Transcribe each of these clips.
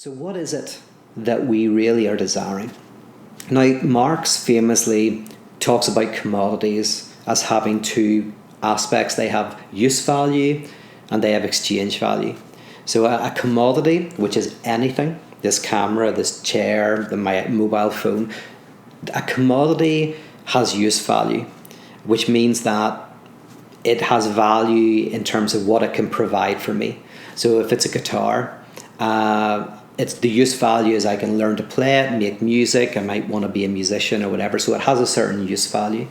So what is it that we really are desiring? Now, Marx famously talks about commodities as having two aspects. They have use value and they have exchange value. So a commodity, which is anything, this camera, this chair, my mobile phone, a commodity has use value, which means that it has value in terms of what it can provide for me. So if it's a guitar, it's the use value is I can learn to play it, make music, I might want to be a musician or whatever, so it has a certain use value.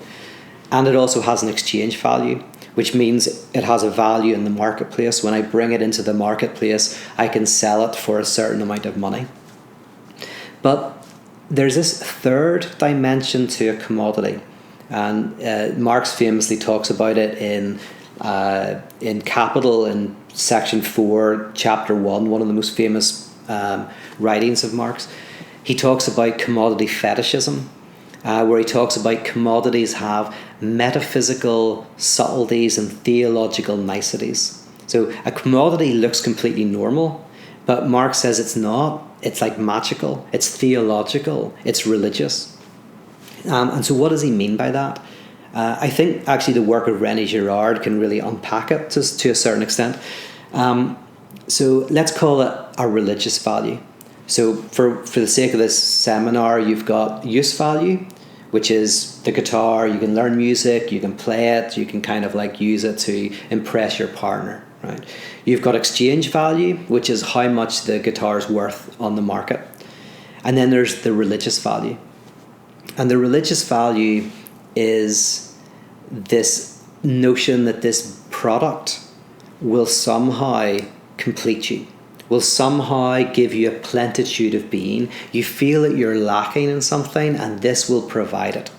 And it also has an exchange value, which means it has a value in the marketplace. When I bring it into the marketplace, I can sell it for a certain amount of money. But there's this third dimension to a commodity, and Marx famously talks about it in Capital, in section 4, chapter 1, one of the most famous writings of Marx. He talks about commodity fetishism, where he talks about commodities have metaphysical subtleties and theological niceties. So a commodity looks completely normal, but Marx says it's not. It's like magical, it's theological, it's religious. And so what does he mean by that? I think actually the work of René Girard can really unpack it to a certain extent. So let's call it a religious value. So for the sake of this seminar, you've got use value, which is the guitar. You can learn music, you can play it, you can kind of like use it to impress your partner, right? You've got exchange value, which is how much the guitar is worth on the market. And then there's the religious value. And the religious value is this notion that this product will somehow complete you, will somehow give you a plenitude of being. You feel that you're lacking in something, and this will provide it.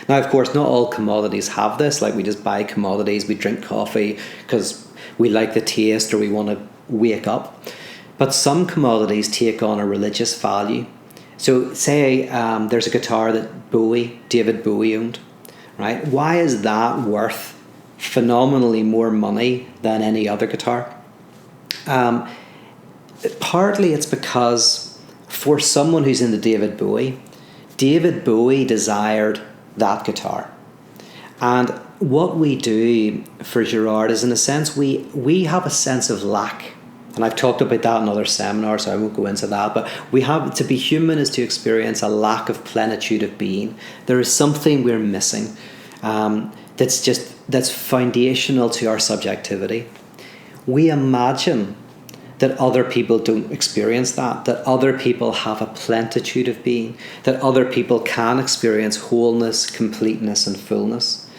Now, of course, not all commodities have this. Like, we just buy commodities, we drink coffee because we like the taste or we want to wake up. But some commodities take on a religious value. So say there's a guitar that David Bowie owned, right? Why is that worth phenomenally more money than any other guitar? Partly it's because for someone who's into David Bowie desired that guitar. And what we do for Girard is, in a sense, we have a sense of lack. And I've talked about that in other seminars, so I won't go into that. But we have to be human is to experience a lack of plenitude of being. There is something we're missing that's foundational to our subjectivity. We imagine that other people don't experience that other people have a plenitude of being, that other people can experience wholeness, completeness, and fullness.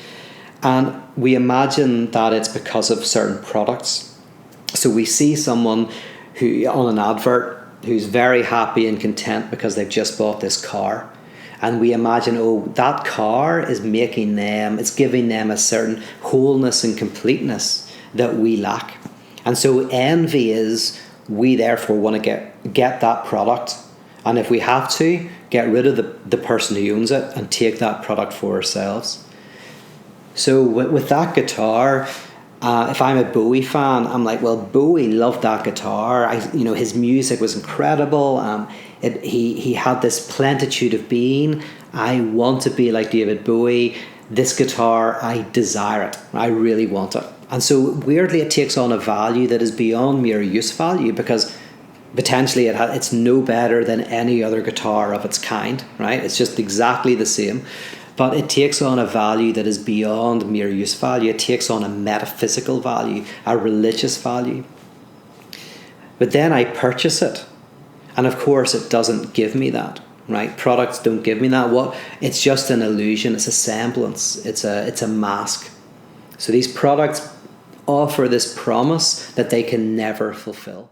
And we imagine that it's because of certain products. So we see someone who on an advert who's very happy and content because they've just bought this car. And we imagine, that car is it's giving them a certain wholeness and completeness that we lack. And so envy is, we therefore want to get that product. And if we have to, get rid of the person who owns it and take that product for ourselves. So with that guitar, if I'm a Bowie fan, I'm like, well, Bowie loved that guitar. His music was incredible. He had this plenitude of being. I want to be like David Bowie. This guitar, I desire it. I really want it. And so weirdly, it takes on a value that is beyond mere use value, because potentially it's no better than any other guitar of its kind, right? It's just exactly the same. But it takes on a value that is beyond mere use value. It takes on a metaphysical value, a religious value. But then I purchase it. And of course, it doesn't give me that, right? Products don't give me that. It's just an illusion. It's a semblance. It's a mask. So these products offer this promise that they can never fulfill.